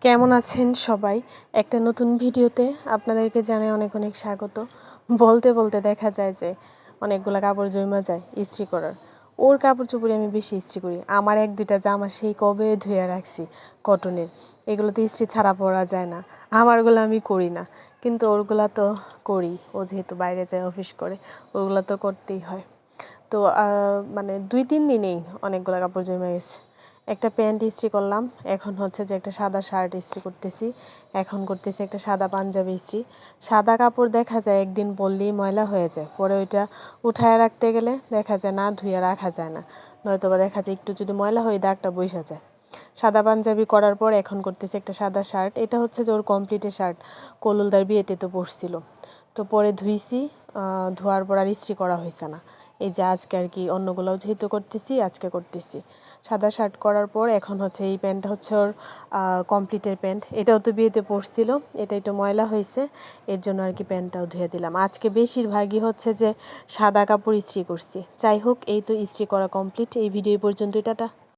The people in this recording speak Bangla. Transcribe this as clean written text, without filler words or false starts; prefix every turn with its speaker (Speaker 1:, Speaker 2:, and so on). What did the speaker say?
Speaker 1: কেমন আছেন সবাই? একটা নতুন ভিডিওতে আপনাদেরকে জানাই অনেক অনেক স্বাগত। বলতে বলতে দেখা যায় যে অনেকগুলো কাপড় জমা যায় ইস্ত্রি করার। ওর কাপড় চোপড়ে আমি বেশি ইস্ত্রি করি। আমার এক দুইটা জামা সেই কবে ধুয়ে রাখছি কটনের, এগুলোতে ইস্ত্রি ছাড়া পরা যায় না। আমারগুলো আমি করি না, কিন্তু ওরগুলা তো করি। ও যেহেতু বাইরে যায়, অফিস করে, ওগুলো তো করতেই হয়। তো মানে 2-3 দিনেই অনেকগুলো কাপড় জমে গেছে। একটা প্যান্ট ইস্ত্রি করলাম, এখন হচ্ছে যে একটা সাদা শার্ট ইস্ত্রি করতেছি, এখন করতেছি একটা সাদা পাঞ্জাবি ইস্ত্রি। সাদা কাপড় দেখা যায় একদিন পরলেই ময়লা হয়ে যায়, পরে ওইটা উঠায় রাখতে গেলে দেখা যায় না ধুয়ে রাখা যায় না, নয়তো বা দেখা যায় একটু যদি ময়লা হয়ে দাগটা বইসা যায়। সাদা পাঞ্জাবি করার পর এখন করতেছি একটা সাদা শার্ট। এটা হচ্ছে যে ওর কমপ্লিটের শার্ট, কলুলদার বিয়েতে তো পরছিল। তো পরে ধুইছি, ধোয়ার পর আর ইস্ত্রি করা হয়েছে না। এই যে আজকে আর কি অন্যগুলোও যেহেতু করতেছি, আজকে করতেছি। সাদা শার্ট করার পর এখন হচ্ছে এই প্যান্টটা হচ্ছে ওর কমপ্লিটের প্যান্ট। এটাও তো বিয়েতে পরছিল, এটা একটু ময়লা হয়েছে, এর জন্য আর কি প্যান্টটাও ধুয়ে দিলাম। আজকে বেশিরভাগই হচ্ছে যে সাদা কাপড় ইস্ত্রি করছি। যাই হোক, এই তো ইস্ত্রি করা কমপ্লিট। এই ভিডিও পর্যন্তই, টাটা।